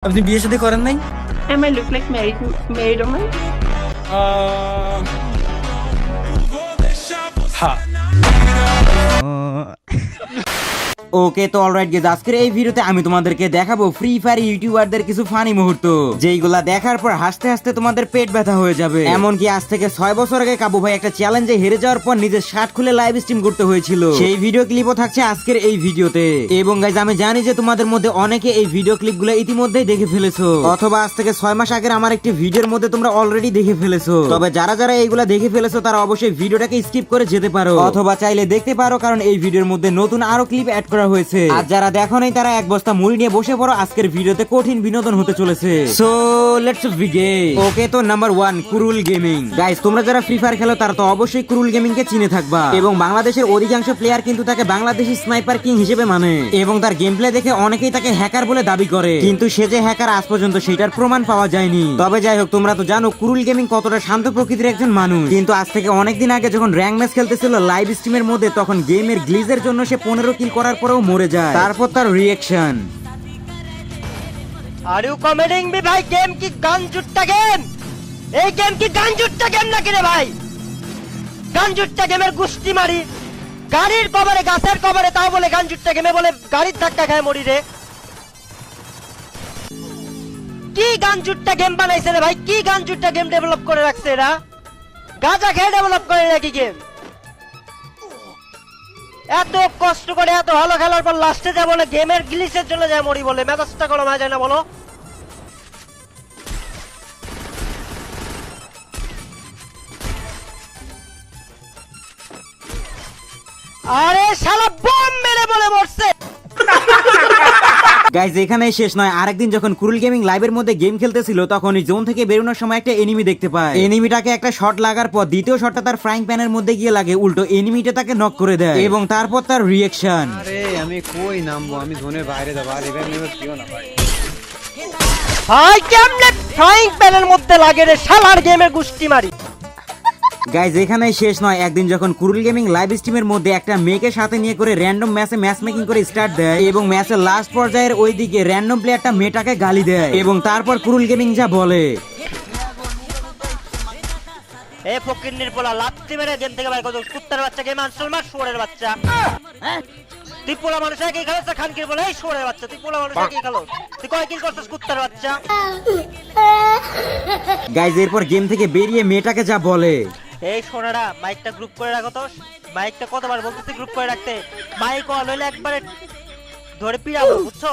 আপনি বিয়ে শাদী করেন নাই? Am I look like married woman? হ্যাঁ। ওকে তো অলরাইট গাইস, আজকের এই ভিডিওতে আমি তোমাদেরকে দেখাবো ফ্রি ফায়ার ইউটিউবারদের কিছু ফানি মুহূর্ত, যেইগুলা দেখার পর হাসতে হাসতে তোমাদের পেট ব্যথা হয়ে যাবে। এমনকি আজ থেকে 6 বছর আগে কাবু ভাই একটা চ্যালেঞ্জে হেরে যাওয়ার পর নিজের শার্ট খুলে লাইভ স্ট্রিম করতে হয়েছিল, সেই ভিডিও ক্লিপও থাকছে আজকের এই ভিডিওতে। এবং গাইস আমি জানি যে তোমাদের মধ্যে অনেকে এই ভিডিও ক্লিপগুলো ইতিমধ্যেই দেখে ফেলেছো, অথবা আজ থেকে 6 মাস আগের আমার একটি ভিডিওর মধ্যে তোমরা অলরেডি দেখে ফেলেছো। তবে যারা যারা এইগুলা দেখে ফেলেছো তারা অবশ্যই ভিডিওটাকে স্কিপ করে যেতে পারো, অথবা চাইলে দেখতে পারো, কারণ এই ভিডিওর মধ্যে নতুন আরো ক্লিপ অ্যাড করা হয়েছে। আর যারা দেখো নাই তারা এক বস্তা মুড়ি নিয়ে বসে পড়ো, আজকের ভিডিওতে কঠিন বিনোদন হতে চলেছে। So let's begin. ওকে তো নাম্বার 1 কুরুল গেমিং। গাইস তোমরা যারা ফ্রি ফায়ার খেলো তারা তো অবশ্যই কুরুল গেমিং কে চিনে থাকবা, এবং বাংলাদেশের অধিকাংশ প্লেয়ার কিন্তু তাকে বাংলাদেশি স্নাইপার কিং হিসেবে মানে, এবং তার গেম প্লে দেখে অনেকেই তাকে হ্যাকার বলে দাবি করে, কিন্তু সে যে হ্যাকার আজ পর্যন্ত সেটার প্রমাণ পাওয়া যায়নি। তবে যাই হোক, তোমরা তো জানো কুরুল গেমিং কতটা শান্ত প্রকৃতির একজন মানুষ, কিন্তু আজ থেকে অনেকদিন আগে যখন র্যাঙ্ক ম্যাচ খেলতেছিল লাইভ স্ট্রিমের মধ্যে, তখন গেমের গ্লিজের জন্য সে 15 কিল করার পরেও মরে যায়। তারপর তার রিঅ্যাকশন, আর ইউ কমেডিং মি ভাই? গেম কি গান জুট্টা গেম? এই গেম কি গান জুট্টা গেম নাকি রে ভাই? গান জুট্টা গেমের গুষ্টি মারি, গাড়ির কভারে গাছের কভারে, তাও বলে গান জুট্টা গেমে, বলে গাড়ির ধাক্কা খায় মরি রে। কি গান জুট্টা গেম বানাইছে রে ভাই? কি গান জুট্টা গেম ডেভেলপ করে রাখছে এরা? গাঁজা খেয়ে ডেভেলপ করে নাকি গেম? এত কষ্ট করে এত ভালো খেলার পর লাস্টে যা বলে গেমের গ্লিচের জন্য যায় মরি বলে, মেজাজটা গরম হয়ে যায় না বলো? আরে শালা বম মেরে বলে মরছে। গাইজ এখানেই শেষ নয়, আরেকদিন যখন কুরুল গেমিং লাইভের মধ্যে গেম খেলতেছিল, তখন ওই জোন থেকে বেরোনোর সময় একটা এনিমি দেখতে পায়। এনিমিটাকে একটা শট লাগার পর দ্বিতীয় শটটা তার ফ্রাইং প্যানের মধ্যে গিয়ে লাগে, উল্টো এনিমিটা তাকে নক করে দেয়, এবং তারপর তার রিঅ্যাকশন। আরে আমি কই নামবো? আমি জোনের বাইরে যাবো, আর ইভেন্ট নিউজ দিও না ভাই। ভাই কেমনে ফ্রাইং প্যানের মধ্যে লাগে রে শালার গেমের গুষ্টি মারি। গাইজ এখানেই শেষ নয়, একদিন যখন কুরুল গেমিং লাইভ স্ট্রিমের মধ্যে একটা মেয়েকে সাথে নিয়ে করে র্যান্ডম ম্যাচে ম্যাচ মেকিং করে স্টার্ট দেয়, এবং ম্যাচের লাস্ট পর্যায়ের ওইদিকে র্যান্ডম প্লেয়ারটা মেয়েটাকে গালি দেয়, এবং তারপর কুরুল গেমিং যা বলে, এ ফকিন্নির পোলা লাত্তি মেরে গেম থেকে বাইর করে, কুত্তার বাচ্চা গেম আনসল মার, শুয়োরের বাচ্চা। তুই পোলা মানুষ কি খেলোস? খানকির বলে এই শুয়োরের বাচ্চা, তুই পোলা মানুষ কি খেলোস? তুই কয় কিল করছিস কুত্তার বাচ্চা? গাইজ এরপর গেম থেকে বেরিয়ে মেয়েটাকে যা বলে, এই সোনারা মাইকটা গ্রুপ করে রাখো তো। মাইকটা কতবার বলতেছি গ্রুপ করে রাখতে? মাইক অন হইলে একবারে ধরে পিড়াবো, বুঝছো?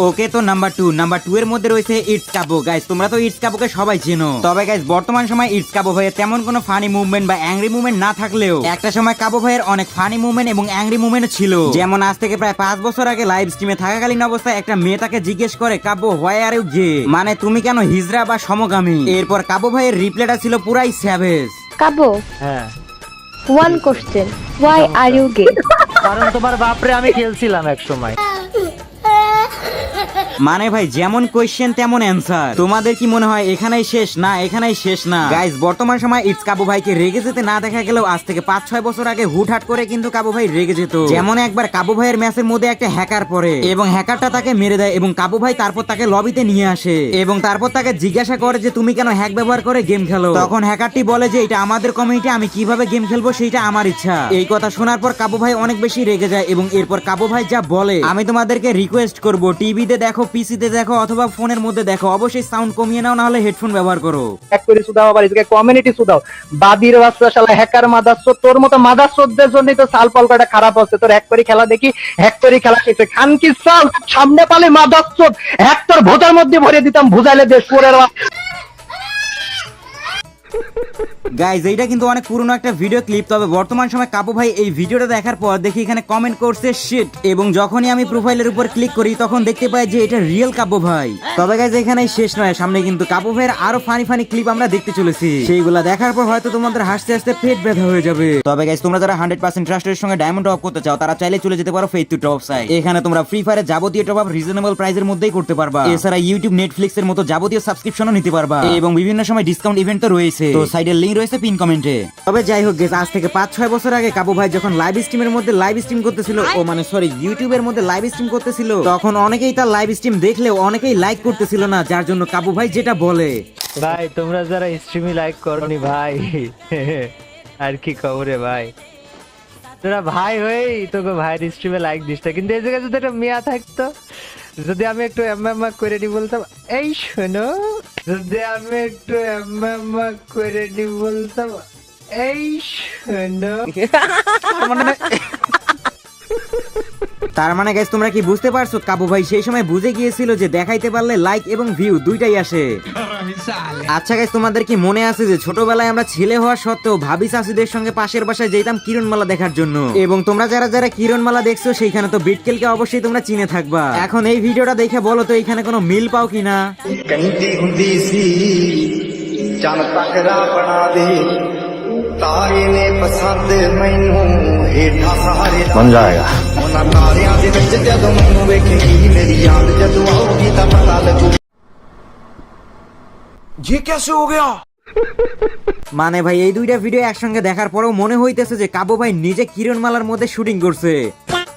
ওকে তো নাম্বার 2 এর মধ্যে রয়েছে ইটস কাবো। গাইস তোমরা তো ইটস কাবোকে সবাই চেনো, তবে গাইস বর্তমান সময় ইটস কাবো ভাইয়ের তেমন কোনো ফানি মুভমেন্ট বা অ্যাংরি মুভমেন্ট না থাকলেও একটা সময় কাবো ভাইয়ের অনেক ফানি মুভমেন্ট এবং অ্যাংরি মুভমেন্ট ছিল। যেমন আজ থেকে প্রায় 5 বছর আগে লাইভ স্ট্রিমে থাকাকালীন অবস্থায় একটা মেয়ে তাকে জিজ্ঞেস করে, কাবো হোয়াই আর ইউ গে, মানে তুমি কেন হিজড়া বা সমগামী? এরপর কাবো ভাইয়ের রিপ্লাইটা ছিল পুরাই স্যাভেজ। কাবো, হ্যাঁ, one question, why are you gay? কারণ তোমার বাপরে আমি খেলছিলাম এক সময়। মানে ভাই যেমন কোয়েশ্চেন তেমন অ্যান্সার। তোমাদের কি মনে হয় এখানেই শেষ? না, এখানেই শেষ না গাইস। বর্তমান সময় ইটস কাবু ভাইকে রেগে যেতে না দেখা গেলেও আজ থেকে 5-6 বছর আগে হুটহাট করে কিন্তু কাবু ভাই রেগে যেত। যেমন একবার কাবু ভাইয়ের ম্যাচের মধ্যে একটা হ্যাকার পড়ে, এবং হ্যাকারটা তাকে মেরে দেয়, এবং কাবু ভাই তারপর তাকে লবিতে নিয়ে আসে, এবং তারপর তাকে জিজ্ঞাসা করে যে তুমি কেন হ্যাক ব্যবহার করে গেম খেলো? তখন হ্যাকারটি বলে যে এটা আমাদের কমিউনিটি, আমি কিভাবে গেম খেলবো সেইটা আমার ইচ্ছা। এই কথা শোনার পর কাবু ভাই অনেক বেশি রেগে যায়, এবং এরপর কাবু ভাই যা বলে, আমি তোমাদেরকে রিকোয়েস্ট করবো টিভিতে দেখো, পিসিতে দেখো, অথবা ফোনের মধ্যে দেখো, অবশ্যই সাউন্ড কমিয়ে নাও, না হলে হেডফোন ব্যবহার করো। হ্যাক করে সুদাও, আবার এদিকে কমিউনিটি সুদাও। বাদির বাচ্চা শালা হ্যাকার মাদারচোদ, তোর মতো মাদারচোদদের জন্যই তো সাল পলকাটা খারাপ হচ্ছে। তোর হ্যাক করে খেলা দেখি, হ্যাক করে খেলা শিখছে খানকি সাল, সামনে পালে মাদারচোদ, হ্যাক তোর ভোটার মধ্যে ভরে দিতাম, বুঝাইলে দেশ পরের। গাইজ এইটা কিন্তু অনেক পুরনো একটা ভিডিও ক্লিপ, তবে বর্তমান সময় কাবু ভাই এই ভিডিওটা দেখার পর দেখি এখানে কমেন্ট করছে শিট, এবং যখনই আমি প্রোফাইলের উপর ক্লিক করি তখন দেখতে পাই যে এটা রিয়েল কাবু ভাই। তবে গাইজ এখানেই শেষ নয়, সামনে কিন্তু কাবু ভাইয়ের আরো ফানি ফানি ক্লিপ আমরা দেখতে চলেছি, সেইগুলা দেখার পর হয়তো তোমাদের হাসতে হাসতে পেট ব্যথা হয়ে যাবে। তবে গাইজ তোমরা যারা 100% ট্রাস্টের সঙ্গে ডায়মন্ড টপ করতে চাও তারা চাইলে চলে যেতে পারো ফেথ টু টপ সাইট। এখানে তোমরা ফ্রি ফায়ারের যাবতীয় টপ আপ রিজনেবল প্রাইসের মধ্যেই করতে পারবা, এছাড়া ইউটিউব নেটফ্লিক্স এর মতো যাবতীয় সাবস্ক্রিপশনও নিতে পারবা, এবং বিভিন্ন সময় ডিসকাউন্ট ইভেন্ট তো রয়েছে। তো সাইডের লিংক রয়েছে পিন কমেন্টে। তবে যাই হোক গেস, আজ থেকে 5-6 বছর আগে কাবু ভাই যখন লাইভ স্ট্রিমের মধ্যে লাইভ স্ট্রিম করতেছিল, ও মানে সরি ইউটিউবের মধ্যে লাইভ স্ট্রিম করতেছিল, তখন অনেকেই তার লাইভ স্ট্রিম দেখলেও অনেকেই লাইক করতেছিল না, যার জন্য কাবু ভাই যেটা বলে, ভাই তোমরা যারা স্ট্রিমে লাইক করনি ভাই আর কি খবরে ভাই, তোরা ভাই হয়েই তোকে ভাইয়ের স্ট্রিমে লাইক দিস না। কিন্তু এই জায়গায় যদি একটা মেয়া থাকতো, যদি আমি একটু এমএমআ করে নি বলতাম এই শোনো, যদি আমি একটু এমএমআ করে নি বলতাম এই শোনো, তার মানে গাইস তোমরা কি বুঝতে পারছো কাবু ভাই সেই সময় বুঝে গিয়েছিল যে দেখাইতে পারলে লাইক এবং ভিউ দুইটাই আসে। আচ্ছা গাইস, তোমাদের কি মনে আছে যে ছোটবেলায় আমরা ছেলে হওয়া সত্ত্বেও ভাবি চাষিদের সঙ্গে পাশের বাসায় যেতাম কিরণমালা দেখার জন্য, এবং তোমরা যারা যারা কিরণমালা দেখছো সেইখানে তো বিটকেলকে অবশ্যই তোমরা চিনে থাকবা। এখন এই ভিডিওটা দেখে বলো তো এখানে কোনো মিল পাও কিনা। ਕਹਿੰਦੀ ਹੁੰਦੀ ਸੀ ਚੰਨ ਤੱਕਦਾ ਬਣਾ ਦੇ ਤਾਰੇ ਨੇ ਪਸੰਦ ਮੈਨੂੰ ਹੇਠਾਂ ਸਾਰੇ ਬਣ ਜਾਏਗਾ ਉਹਨਾਂ ਤਾਰਿਆਂ ਦੇ ਵਿੱਚ ਜਦੋਂ ਮੈਨੂੰ ਵੇਖੇਗੀ ਮੇਰੀ ਯਾਦ ਜਦੋਂ ਆਉਗੀ ਤਾਂ ਪਤਾ ਲੱਗੂ ये कैसे हो गया। মানে ভাই এই দুইটা ভিডিও একসঙ্গে দেখার পরেও মনে হইতেছে যে কাবু ভাই নিজে কিরণমালার মধ্যে শুটিং করছে।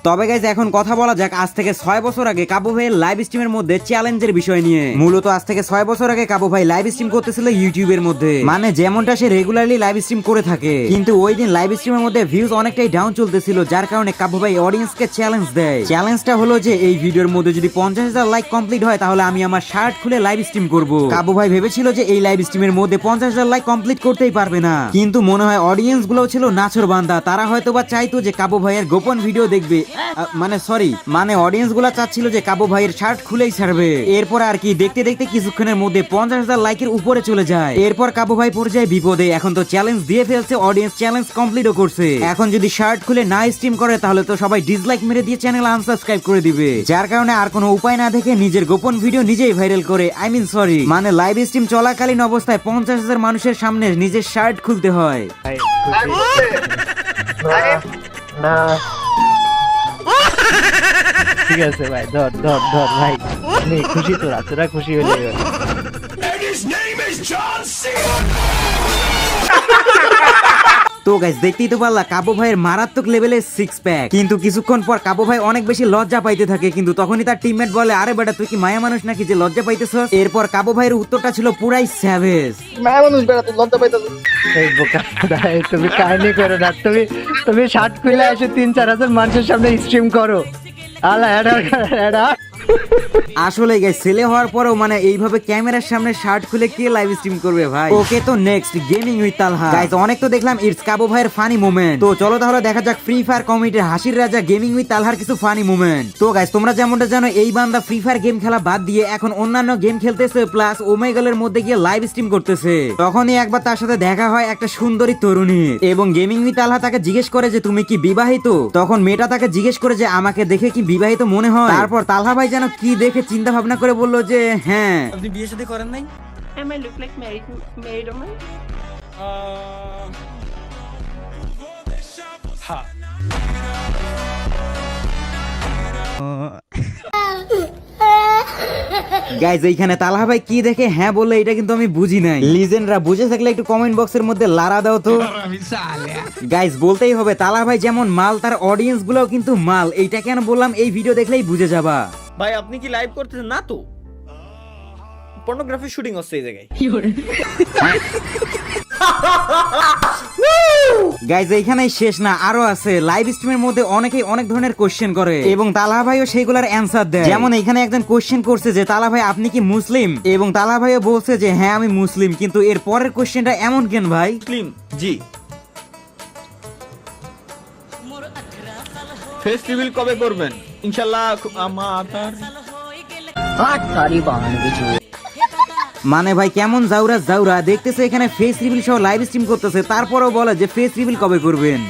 তবে গাইজ এখন কথা বলা যাক আজ থেকে 6 বছর আগে কাবু ভাইয়ের লাইভ স্ট্রিমের মধ্যে চ্যালেঞ্জের বিষয় নিয়ে। মূলত আজ থেকে 6 বছর আগে কাবু ভাই লাইভ স্ট্রিম করতেছিল ইউটিউবের মধ্যে, মানে যেমনটা সে রেগুলারলি লাইভ স্ট্রিম করে থাকে, কিন্তু ওই দিন লাইভ স্ট্রিমের মধ্যে ভিউজ অনেকটাই ডাউন চলতেছিল, যার কারণে কাবু ভাই অডিয়েন্সকে চ্যালেঞ্জ দেয়। চ্যালেঞ্জটা হলো যে এই ভিডিওর মধ্যে যদি 50,000 লাইক কমপ্লিট হয় তাহলে আমি আমার শার্ট খুলে লাইভ স্ট্রিম করব। কাবু ভাই ভেবেছিল যে এই লাইভ স্ট্রিমের মধ্যে 50,000 লাইক কমপ্লিট করতেই পারবে না, কিন্তু মনে হয় অডিয়েন্স গুলো ছিল নাছর বান্দা, তারা হয়তো বা চাইতো যে কাবু ভাইয়ের গোপন ভিডিও দেখবে, মানে অডিয়েন্স গুলা চাচ্ছিল যে কাবু ভাইয়ের শার্ট খুলেই ছাড়বে। এরপর আর কি দেখতে দেখতে কিছুক্ষণের মধ্যে 50,000 লাইকের উপরে চলে যায়। এরপর কাবু ভাই পড়ে যায় বিপদে, এখন তো চ্যালেঞ্জ দিয়ে ফেলছে, অডিয়েন্স চ্যালেঞ্জ কমপ্লিটও করছে, এখন যদি শার্ট খুলে না স্ট্রিম করে তাহলে তো সবাই ডিসলাইক মেরে দিয়ে চ্যানেল আনসাবস্ক্রাইব করে দিবে, যার কারণে আর কোনো উপায় না দেখে নিজের গোপন ভিডিও নিজেই ভাইরাল করে, মানে লাইভ স্ট্রিম চলাকালীন অবস্থায় 50,000 মানুষের সামনে নিজের শার্ট খুলতে হয়। ভাই না ঠিক আছে ভাই, ধর ধর ধর ভাই, নে খুশি তোরা, তোরা খুশি হলে এবার। তো গাইস দেখতেই তো পারলা কাবু ভাইয়ের মারাত্মক লেভেলের 6 প্যাক, কিন্তু কিছুক্ষণ পর কাবু ভাই অনেক বেশি লজ্জা পাইতে থাকে, কিন্তু তখনই তার টিমমেট বলে আরে বেটা তুই কি মায়া মানুষ নাকি যে লজ্জা পাইতেছস। এরপর কাবু ভাইয়ের উত্তরটা ছিল পুরাই স্যাভেজ, মায়া মানুষ বেড়া তুই লজ্জা পাইতাছিস। এই বোকা ভাই, তুমি কাহিনী করো না, তুমি শার্ট খুলে এসে 3-4 হাজার মানুষের সামনে স্ট্রিম করো। আলা এডা আসলে গাইস ছেলে হওয়ার পরেও মানে এইভাবে ক্যামেরার সামনে শার্ট খুলে কে লাইভ স্ট্রিম করবে ভাই। ওকে তো next gaming with Talha. Guys অনেক তো দেখলাম ইটস কাবু ভাইয়ের ফানি মোমেন্ট, তো চলো তাহলে দেখা যাক ফ্রি ফায়ার কমিউনিটির হাসির রাজা গেমিং উইথ তালহার কিছু ফানি মোমেন্ট। তো গাইস তোমরা যেমনটা জানো এই বান্দা ফ্রি ফায়ার গেম খেলা বাদ দিয়ে এখন অন্যান্য গেম খেলতেছে, প্লাস ওমেগলের মধ্যে গিয়ে লাইভ স্ট্রিম করতেছে। তখনই একবার তার সাথে দেখা হয় একটা সুন্দরী তরুণী, এবং গেমিং উইথ তালহা তাকে জিজ্ঞেস করে যে তুমি কি বিবাহিত, তখন মেয়েটা তাকে জিজ্ঞেস করে যে আমাকে দেখে কি বিবাহিত মনে হয়। তারপর তালহা ভাই যেন কি দেখে চিন্তা ভাবনা করে বললো যে হ্যাঁ। আপনি বিয়ে শাদী করেন নাই? Am I look like married woman? হ্যাঁ। গাইজ এইখানে তালহা ভাই কি দেখে হ্যাঁ বললে এটা কিন্তু আমি বুঝি নাই, লিজেন্ডরা বুঝে থাকলে একটু কমেন্ট বক্সের মধ্যে লারা দাও তো। গাইজ বলতেই হবে তালহা ভাই যেমন মাল তার অডিয়েন্স গুলোও কিন্তু মাল, এইটা কেন বললাম এই ভিডিও দেখলেই বুঝে যাবা। ভাই আপনি কি লাইভ করতেছেন না তো? পর্নোগ্রাফি শুটিং হচ্ছে এই জায়গায়। গাইজ এইখানেই শেষ না, আরো আছে। লাইভ স্ট্রিমের মধ্যে অনেকেই অনেক ধরনের কোশ্চেন করে এবং তালহা ভাইও সেইগুলোর অ্যান্সার দেয়। যেমন এখানে একজন কোশ্চেন করছে যে তালহা ভাই আপনি কি মুসলিম, এবং তালহা ভাইও বলছে যে হ্যাঁ আমি মুসলিম, কিন্তু এর পরের কোশ্চেনটা এমন কেন ভাই? মুসলিম জি। ফেস রিভিল কবে করবেন? ইনশাআল্লাহ আমার মানে ভাই কেমন জাউরা দেখতেছে এখানে ফেস রিভিল সহ লাইভ স্ট্রিম করতেছে, তারপরেও বলে যে ফেস রিভিল কবে করবেন।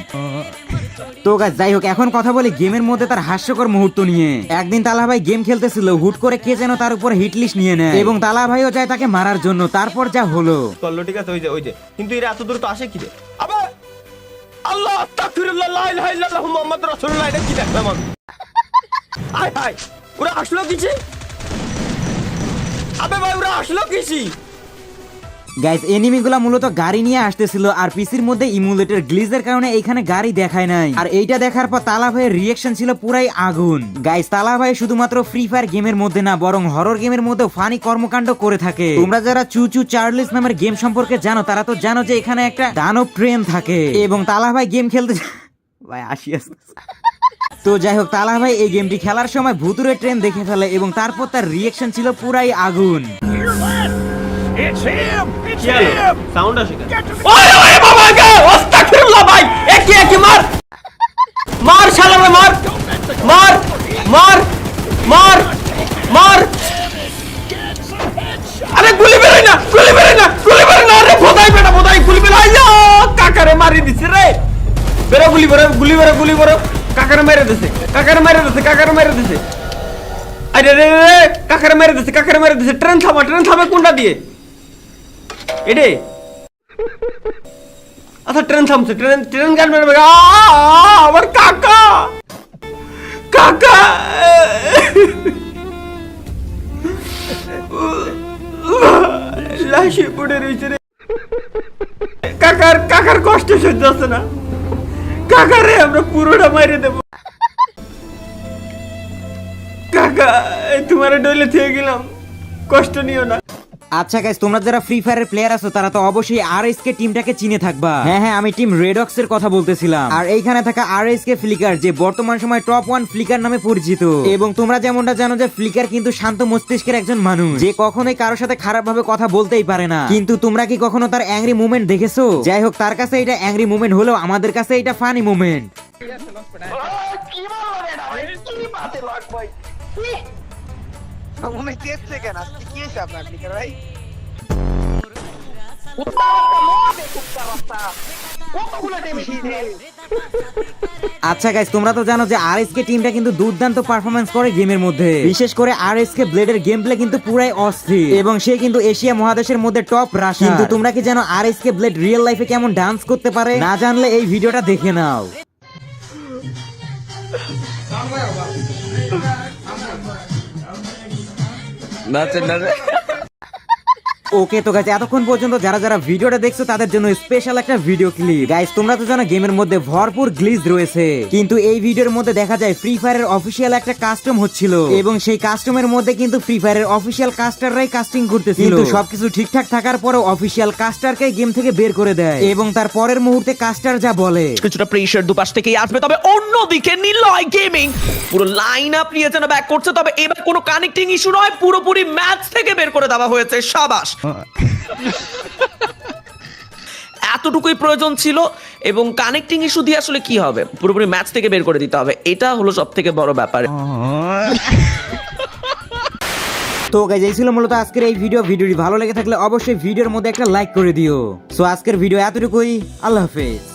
তো গাইস যাই হোক এখন কথা বলি গেমের মধ্যে তার হাস্যকর মুহূর্ত নিয়ে। একদিন তালহা ভাই গেম খেলতেছিল, হুট করে কে যেন তার উপর হিট লিস্ট নিয়ে নেয় এবং তালহা ভাইও যায় তাকে মারার জন্য। তারপর যা হলো করলো ঠিক আছে, ওই যে কিন্তু এরা এত দূর তো আসে কি রে? আবে আল্লাহ আস্তাগফিরুল্লাহ লা ইলাহা ইল্লাল্লাহু মুহাম্মাদুর রাসূলুল্লাহ, এটা কি দেখলাম আমি? আয় হায় ওরা আসলো কিছে? আবে ভাই ওরা আসলো কিছি? গাইস এনিমিগুলা মূলত গাড়ি নিয়ে আসতেছিল আর পিসির মধ্যে ইমুলেটর গ্লিজের কারণে এইখানে গাড়ি দেখায় নাই। আর এইটা দেখার পর তালা ভাইয়ের রিয়াকশন ছিল পুরাই আগুন। গাইস তালা ভাই শুধুমাত্র ফ্রি ফায়ার গেমের মধ্যে না বরং হরর গেমের মধ্যে ফানি কর্মকাণ্ড করে থাকে। তোমরা যারা চুচু চার্লিস নামের গেম সম্পর্কে জানো তারা তো জানো যে এখানে একটা দানব ট্রেন থাকে এবং তালা ভাই গেম খেলতে ভাই আসি আসতে। তো যাই হোক তালা ভাই এই গেমটি খেলার সময় ভুতুরে ট্রেন দেখে ফেলে এবং তারপর তার রিয়াকশন ছিল পুরাই আগুন। সাউন্ড আসে কেন? ওই ওই বাবা গো আস্তাগফিরুল্লাহ ভাই একি মার মার শালা মার মার মার মার মার আরে গুলি বেরোয় না আরে বোধাই বেটা বোধাই গুলি বেরো আইয়া কাকারে মারি দিছে রে বেরো গুলি বেরো কাকারে মেরে দিছে আরে রে কাকারে মেরে দিছে ট্রেন থামা কোনটা দিয়ে এডে আচ্ছা ট্রেন থামছে ট্রেন গান মেরে আমার কাকা লাশে পড়ে রয়েছে রে কাকার কষ্ট সহ্য হচ্ছে না কাকারে আমরা পুরোটা মাইরে দেব কাকা তোমার ডলে থেকে গেলাম কষ্ট নিও না। আচ্ছা গাইস তোমরা যারা ফ্রি ফায়ারের প্লেয়ার আছো তারা তো অবশ্যই আরএসকে টিমটাকে চিনে থাকবা। হ্যাঁ আমি টিম রেডক্স এর কথা বলতেছিলাম। আর এইখানে থাকা আরএসকে ফ্লিকার যে বর্তমান সময় টপ 1 ফ্লিকার নামে পরিচিত এবং তোমরা যেমনটা জানো যে ফ্লিকার কিন্তু শান্ত মস্তিষ্কের একজন মানুষ যে কখনোই কারোর সাথে খারাপ ভাবে কথা বলতেই পারে না। কিন্তু তোমরা কি কখনো তার অ্যাংরি মুভমেন্ট দেখেছো? যাই হোক তার কাছে এটা অ্যাংরি মুভমেন্ট হলেও আমাদের কাছে এটা ফানি মুভমেন্ট। আচ্ছা গাইস তোমরা তো জানো যে আরএসকে টিমটা কিন্তু দুর্দান্ত পারফরম্যান্স করে গেমের মধ্যে। বিশেষ করে আরএসকে ব্লেডের গেম প্লে কিন্তু পুরাই অস্থির এবং সে কিন্তু এশিয়া মহাদেশের মধ্যে টপ রাশার। কিন্তু তোমরা কি জানো আরএসকে ব্লেড রিয়েল লাইফে কেমন ডান্স করতে পারে? না জানলে এই ভিডিওটা দেখে নাও। ওকে তো গাইস এতক্ষণ পর্যন্ত যারা ভিডিওটা দেখছো তাদের জন্য স্পেশাল একটা ভিডিও ক্লিপ। গাইস তোমরা তো জানো গেমের মধ্যে ভরপুর গ্লিচ রয়েছে কিন্তু এই ভিডিওর মধ্যে দেখা যায় ফ্রি ফায়ারের অফিসিয়াল একটা কাস্টম হচ্ছিল এবং সেই কাস্টমের মধ্যে কিন্তু ফ্রি ফায়ারের অফিসিয়াল কাস্টাররাই কাস্টিং করতেছিল। কিন্তু সবকিছু ঠিকঠাক থাকার পরেও অফিসিয়াল কাস্টারকে গেম থেকে বের করে দেয় এবং তার পরের মুহূর্তে কাস্টার যা বলে কিছুটা প্রেসার দুপাশ থেকেই আসবে তবে অন্যদিকে নিলয় গেমিং পুরো লাইন আপ নিয়ে যেন ব্যাক করছে তবে এবার কোনো কানেক্টিং ইস্যু নয় পুরোপুরি ম্যাচ থেকে বের করে দেওয়া হয়েছে। শাবাশ এতটুকুই প্রয়োজন ছিল এবং কানেক্টিং ইস্যু দিয়ে আসলে কি হবে পুরোপুরি ম্যাচ থেকে বের করে দিতে হবে এটা হলো সবথেকে বড় ব্যাপার। তো গাইস এই ছিল মূলত আজকের এই ভিডিওটি ভালো লেগে থাকলে অবশ্যই ভিডিওর মধ্যে একটা লাইক করে দিও। সো আজকের ভিডিও এতটুকুই, আল্লাহ হাফেজ।